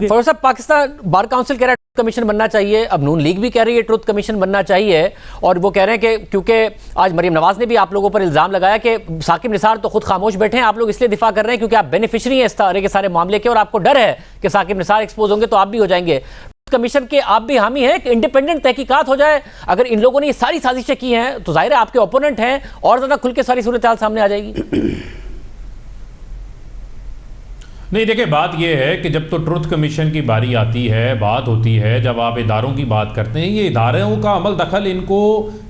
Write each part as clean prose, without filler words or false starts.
फरूख साहब, Pakistan bar council कह रहा है ट्रुथ कमीशन बनना चाहिए, अब नून लीग भी कह रही है ट्रुथ कमीशन बनना चाहिए, और वो कह रहे हैं कि क्योंकि आज मरीम नवाज ने भी आप लोगों पर इल्जाम लगाया कि साकिब निसार तो खुद खामोश बैठे हैं, आप लोग इसलिए दिफा कर रहे हैं क्योंकि आप बेनिफिशरी हैं इस सारे के सारे मामले के और आपको डर है कि साकिब निसार एक्सपोज होंगे तो आप भी हो जाएंगे। कमीशन के आप भी हामी हैं कि इंडिपेंडेंट तहकीकात हो जाए। अगर इन लोगों ने ये सारी साजिशें की हैं तो जाहिर है आपके ओपोनेंट हैं और ज्यादा खुल के सारी सूरत हाल सामने आ जाएगी। नहीं, देखिए बात यह है कि जब तो ट्रुथ कमीशन की बारी आती है, बात होती है, जब आप इदारों की बात करते हैं, ये इदारों का अमल दखल इनको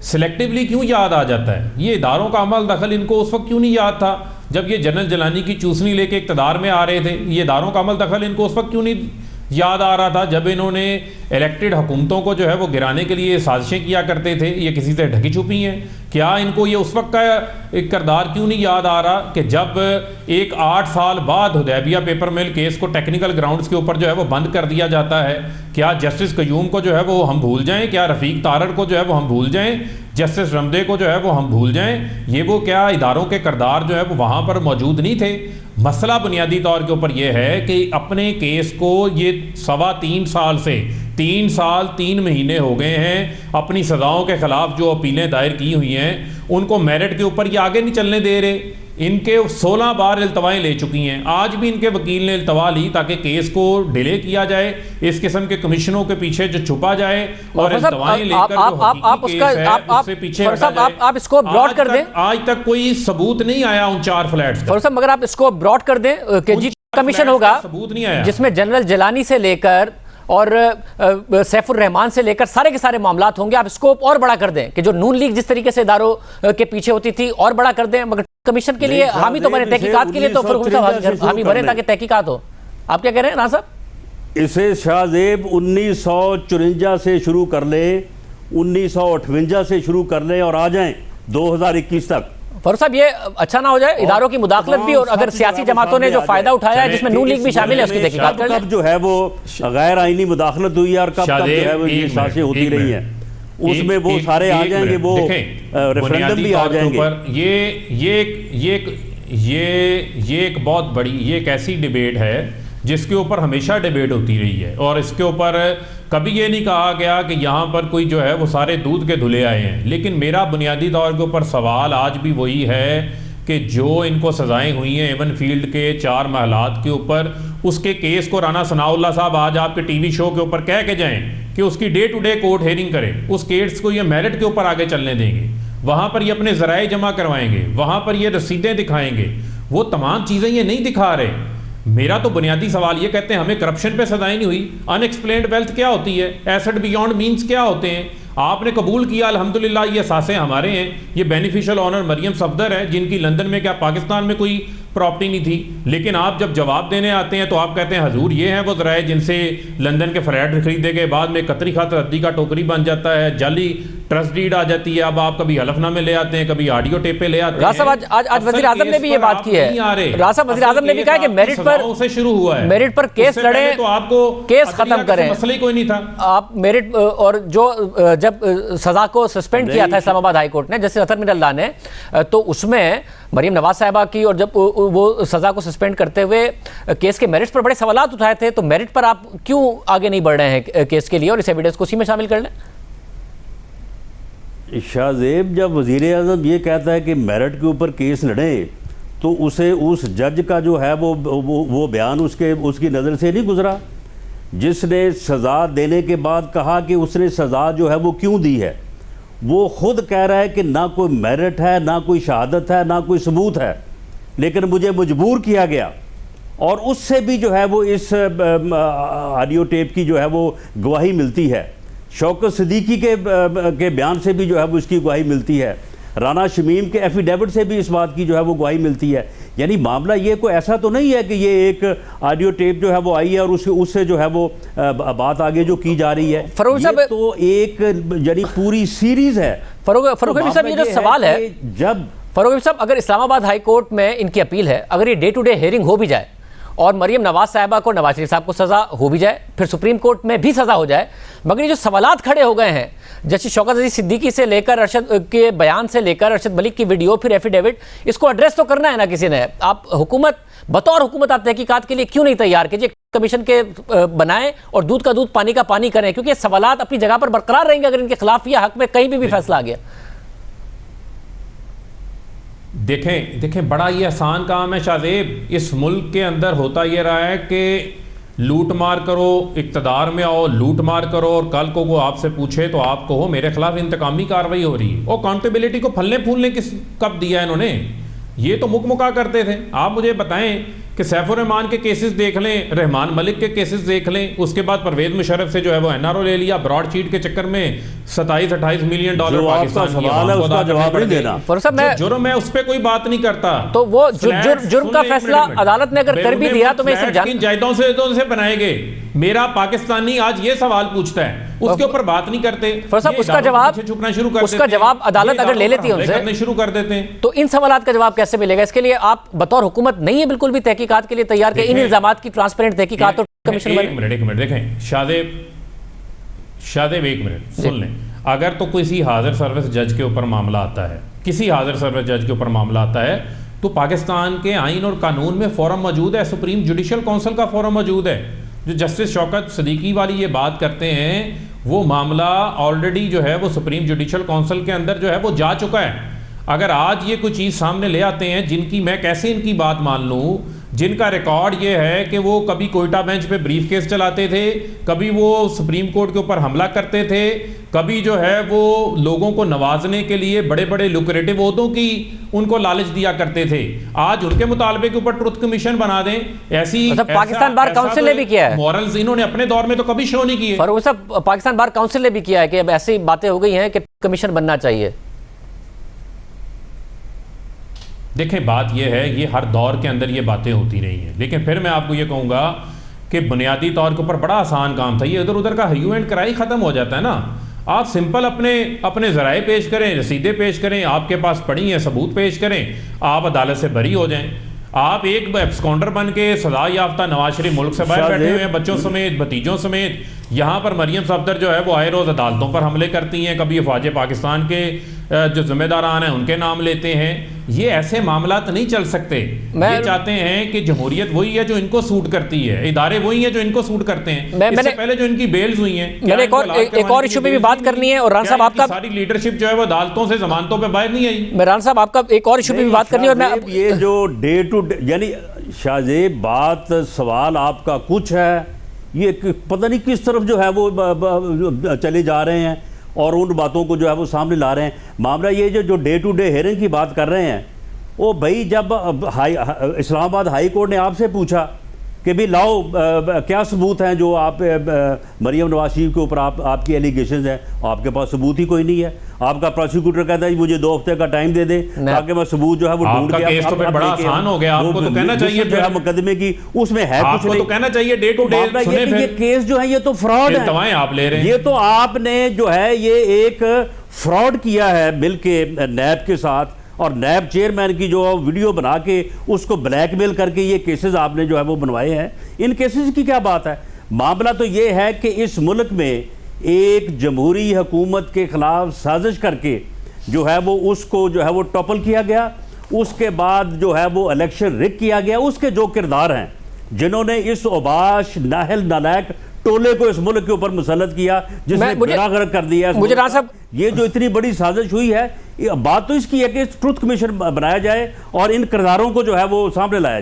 सिलेक्टिवली क्यों याद आ जाता है? ये इदारों का अमल दखल इनको उस वक्त क्यों नहीं याद था जब ये जनरल जलानी की चूसनी लेके इक़्तिदार में आ रहे थे? ये इदारों का अमल दखल इनको उस वक्त क्यों नहीं याद आ रहा था जब इन्होंने इलेक्टेड हुकूमतों को जो है वो गिराने के लिए साजिशें किया करते थे? ये किसी से ढकी छुपी हैं क्या? इनको ये उस वक्त का एक किरदार क्यों नहीं याद आ रहा कि जब एक 8 साल बाद हुदैबिया पेपर मिल केस को टेक्निकल ग्राउंड्स के ऊपर जो है वो बंद कर दिया जाता है? क्या जस्टिस कयूम को जो है वो हम भूल जाएं? क्या रफ़ीक तारड़ को जो है वो हम भूल जाएं? जस्टिस रमदे को जो है वो हम भूल जाएं? ये वो क्या इदारों के किरदार जो है वो वहाँ पर मौजूद नहीं थे? मसला बुनियादी तौर के ऊपर यह है कि अपने केस को ये 3.25 साल से 3 साल 3 महीने हो गए हैं अपनी सज़ाओं के ख़िलाफ़ जो अपीलें दायर की हुई हैं उनको मेरिट के ऊपर ये आगे नहीं चलने दे रहे। इनके 16 बार इल्तवाएँ ले चुकी हैं, आज भी इनके वकील ने इल्तवा ली ताकि केस को डिले किया जाए, इस किस्म के कमिश्नों के पीछे जो छुपा जाए और इल्तवाएँ लेकर उससे पीछे हटा जाए। आप इसको ब्रॉड कर दें। आज तक कोई सबूत नहीं आया उन 4 फ्लैट्स का। मगर आप इसको ब्रॉड कर दें कि जी कमीशन होगा सबूत नहीं आया जिसमें जनरल जलानी से लेकर और सैफुर रहमान से लेकर सारे के सारे मामलात होंगे। आप स्कोप और बड़ा कर दें कि जो नून लीग जिस तरीके से इदारों के पीछे होती थी और बड़ा कर दें, मगर कमीशन के लिए हामी तो बने, तहकीकात के लिए तो फरूख साहब हामी बने ताकि तहकीकात हो। आप क्या कह रहे हैं राना साहब? इसे शाहजेब 1954 से शुरू कर ले, 1958 से शुरू कर ले और आ जाएं 2021 तक। फरूख साहब, ये अच्छा ना हो जाए इदारों की मुदाखलत भी, और अगर सियासी जमातों ने जो फायदा उठाया है जिसमें नून लीग भी शामिल है उसकी तहकीकात कर लें। कब जो है वो गैर आईनी मुदाखलत हुई है और कब जो है वो ये साजिशें होती रही हैं, उसमें वो सारे आ जाएंगे, वो रेफरेंडम भी आ जाएंगे। ये एक बहुत बड़ी, ये एक ऐसी डिबेट है जिसके ऊपर हमेशा डिबेट होती रही है और इसके ऊपर कभी ये नहीं कहा गया कि यहाँ पर कोई जो है वो सारे दूध के धुले आए हैं। लेकिन मेरा बुनियादी तौर के ऊपर सवाल आज भी वही है कि जो इनको सज़ाएं हुई हैं एवन फील्ड के 4 महलात के ऊपर, उसके केस को राना सनाउल्लाह साहब आज आपके टीवी शो के ऊपर कह के जाएं कि उसकी day to day court hearing करें, उस केस को ये मेरिट के ऊपर आगे चलने देंगे, वहाँ पर ये अपने ज़राए जमा करवाएंगे, वहाँ पर ये रसीदें दिखाएंगे, वो तमाम चीज़ें ये नहीं दिखा रहे। मेरा तो बुनियादी सवाल ये कहते हैं हमें करप्शन पे सजाएं नहीं हुई, अनएक्सप्लेन्ड वेल्थ क्या होती है, एसेट बियॉन्ड मीन्स क्या होते हैं, आपने कबूल किया अल्हम्दुलिल्लाह ये असासे हमारे हैं, ये बेनिफिशियल ऑनर मरियम सफदर है जिनकी लंदन में क्या पाकिस्तान में कोई प्रॉपर्टी नहीं थी। लेकिन आप जब जवाब देने आते हैं तो आप कहते हैं हजूर ये हैं वो ज़राए जिनसे लंदन के फ्लैट खरीदे गए, बाद में कतरी खातर रद्दी का टोकरी बन जाता है, जाली ट्रस्ट डीड आ जाती है, अब आप कभी हलफनामे ले आते हैं, कभी ऑडियो टेपे ले आते हैं। आज वज़ीर आज़म ने भी ये बात की है, वज़ीर आज़म ने भी कहा कि मेरिट पर से शुरू हुआ है, मेरिट पर केस लड़े तो आपको केस खत्म करें, मसला ही कोई नहीं था। आप मेरिट और जो जब सजा को सस्पेंड किया था इस्लामाबाद हाई कोर्ट ने जस्टिस अतर मिनल्लाह ने, तो उसमें मरीम नवाज साहिबा की, और जब वो सजा को सस्पेंड करते हुए केस के मेरिट पर बड़े सवालात उठाए थे, तो मेरिट पर आप क्यों आगे नहीं बढ़ रहे हैं केस के लिए और इस एविडेंस को उसी में शामिल कर लें? शाहजेब, जब वज़ीर आज़म ये कहता है कि मेरिट के ऊपर केस लड़े तो उसे उस जज का जो है वो बयान उसकी नज़र से नहीं गुजरा जिसने सज़ा देने के बाद कहा कि उसने सज़ा जो है वो क्यों दी है। वो खुद कह रहा है कि ना कोई मेरिट है, ना कोई शहादत है, ना कोई सबूत है, लेकिन मुझे मजबूर किया गया। और उससे भी जो है वो इस ऑडियो टेप की जो है वो गवाही मिलती है, शौकत सिद्दीकी के बयान से भी जो है वो उसकी गवाही मिलती है, राना शमीम के एफिडेविट से भी इस बात की जो है वो गवाही मिलती है। यानी मामला ये कोई ऐसा तो नहीं है कि ये एक ऑडियो टेप जो है वो आई है और उससे जो है वो बात आगे जो की जा रही है, ये तो एक यानी पूरी सीरीज है। फरूख साहब, ये जो सवाल है, जब फरूख साहब अगर इस्लामाबाद हाई कोर्ट में इनकी अपील है, अगर ये डे टू डे हेयरिंग हो भी जाए और मरियम नवाज साहिबा को, नवाज शरीफ साहब को सजा हो भी जाए, फिर सुप्रीम कोर्ट में भी सजा हो जाए, मगर ये जो सवालात खड़े हो गए हैं जस्टिस शौकत अजीज सिद्दीकी से लेकर अरशद के बयान से लेकर अरशद मलिक की वीडियो फिर एफिडेविट, इसको एड्रेस तो करना है ना किसी ने। आप हुकूमत, बतौर हुकूमत आप तहकीकात के लिए क्यों नहीं तैयार कीजिए, कमीशन के बनाएं और दूध का दूध पानी का पानी करें, क्योंकि सवालात अपनी जगह पर बरकरार रहेंगे अगर इनके खिलाफ या हक में कहीं भी फैसला आ गया। देखें बड़ा ये आसान काम है शाहजेब। इस मुल्क के अंदर होता ये रहा है कि लूट मार करो, इक़्तिदार में आओ, लूट मार करो, और कल को वो आपसे पूछे तो आप कहो मेरे खिलाफ इंतकामी कार्रवाई हो रही है। और अकाउंटेबिलिटी को फलने फूलने किस कब दिया इन्होंने? ये तो मुकमुका करते थे। आप मुझे बताएं कि सैफुर रहमान के केसेस देख लें, रहमान मलिक के केसेस देख लें, उसके बाद परवेज मुशर्रफ से जो है वो एनआरओ ले लिया, ब्रॉडशीट के चक्कर में 27-28 मिलियन डॉलर पाकिस्तान जुर्म है, उस पर कोई बात नहीं करता। तो वो जुर्म का फैसला अदालत ने अगर कर भी दिया तो मैं इसे जायदादों से बनाए गए, मेरा पाकिस्तानी आज ये सवाल पूछता है, उसके ऊपर बात नहीं करते। उसका जवाब अदालत अगर ले लेती है उनसे, करने शुरू कर देते हैं, तो इन सवालात का जवाब कैसे मिलेगा? इसके लिए आप बतौर हुकूमत नहीं है बिल्कुल भी तहकीकात के लिए तैयार के इन इल्जामात की ट्रांसपेरेंट तहकीकात और कमीशन? एक मिनट देखें शादेब एक मिनट सुन लें। अगर तो किसी हाजिर सर्विस जज के ऊपर मामला आता है, किसी हाजिर सर्विस जज के ऊपर मामला आता है, तो पाकिस्तान के आइन और कानून में फोरम मौजूद है, सुप्रीम जुडिशल काउंसिल का फोरम मौजूद है। जो जस्टिस शौकत सिद्दीकी वाली ये बात करते हैं, वो मामला ऑलरेडी जो है वो सुप्रीम जुडिशल काउंसिल के अंदर जो है वो जा चुका है। अगर आज ये कोई चीज़ सामने ले आते हैं जिनकी मैं कैसे इनकी बात मान लूँ, जिनका रिकॉर्ड ये है कि वो कभी कोयटा बेंच पे ब्रीफ केस चलाते थे, कभी वो सुप्रीम कोर्ट के ऊपर हमला करते थे, कभी जो है वो लोगों को नवाजने के लिए बड़े बड़े लुक्रेटिव ओहदों की उनको लालच दिया करते थे, आज उनके मुतालबे के ऊपर ट्रुथ कमीशन बना दें, ऐसी मतलब पाकिस्तान बार काउंसिल ने भी किया है। मॉरल्स इन्होंने अपने दौर में तो कभी शो नहीं किए। पर वो सब पाकिस्तान बार काउंसिल ने भी किया है कि अब ऐसी बातें हो गई हैं कि कमीशन बनना चाहिए। देखें बात यह है, ये हर दौर के अंदर ये बातें होती रही हैं, लेकिन फिर मैं आपको ये कहूँगा कि बुनियादी तौर के ऊपर बड़ा आसान काम था। ये इधर उधर का ह्यू एंड क्राई ख़त्म हो जाता है ना। आप सिंपल अपने ज़राए पेश करें, रसीदें पेश करें, आपके पास पड़ी हैं, सबूत पेश करें, आप अदालत से बरी हो जाएं। आप एक एब्सकॉन्डर बन के सजा याफ्ता नवाज शरीफ मुल्क से बाहर बैठे हुए हैं, बच्चों समेत, भतीजों समेत। यहाँ पर मरियम सफदर जो है वो आए रोज़ अदालतों पर हमले करती हैं, कभी अफवाज पाकिस्तान के जो जिम्मेदारान हैं उनके नाम लेते हैं। ये ऐसे मामलात नहीं चल सकते। ये चाहते हैं कि जमहूरियत वही है जो इनको सूट करती है, इदारे वही है जो इनको सूट करते हैं। इससे पहले जो इनकी बेल्स हुई हैं, मैंने एक और इशू पे भी बात करनी है, और राना साहब आपका सारी लीडरशिप जो है वो अदालतों से जमानतों पे बाहर नहीं आई। मैं राना साहब आपका एक और इशू पे भी बात करनी है, और मैं ये जो डे टू डे, यानी शाहजेब बात सवाल आपका कुछ है, ये पता नहीं किस तरफ जो है वो चले जा रहे हैं और उन बातों को जो है वो सामने ला रहे हैं। मामला ये जो डे टू डे हेयरिंग की बात कर रहे हैं, वो भाई जब इस्लामाबाद हाई कोर्ट ने आपसे पूछा कि भी लाओ क्या सबूत हैं जो आप मरियम नवाज शरीफ के ऊपर आपकी एलिगेशंस हैं, आपके पास सबूत ही कोई नहीं है। आपका प्रोसिक्यूटर कहता है मुझे 2 हफ्ते का टाइम दे दे ताकि मैं सबूत जो है वो ढूंढ के केस तो फिर बड़ा आसान हो गया। आपको तो कहना चाहिए जो है मुकदमे की उसमें है कुछ नहीं, तो कहना चाहिए डे टू डे। ये केस जो है ये तो फ्रॉड है, दवाएं आप ले रहे हैं, ये तो आपने जो है ये एक फ्रॉड किया है मिलके नैब के साथ, और नैब चेयरमैन की जो वीडियो बना के उसको ब्लैकमेल करके ये केसेस आपने जो है वो बनवाए हैं। इन केसेस की क्या बात है? मामला तो ये है कि इस मुल्क में एक जमहूरी हुकूमत के खिलाफ साजिश करके जो है वो उसको जो है वो टॉपल किया गया, उसके बाद जो है वो इलेक्शन रिग किया गया। उसके जो किरदार हैं जिन्होंने इस ओबाश नाहल नालायक टोले को इस मुल्क के ऊपर मुसल्लत किया, जिसने बेड़ा गर्क कर दिया, मुझे राना साहब ये जो इतनी बड़ी साजिश हुई है, बात तो इसकी है कि ट्रुथ कमीशन बनाया जाए और इन किरदारों को जो है वो सामने लाया जाए।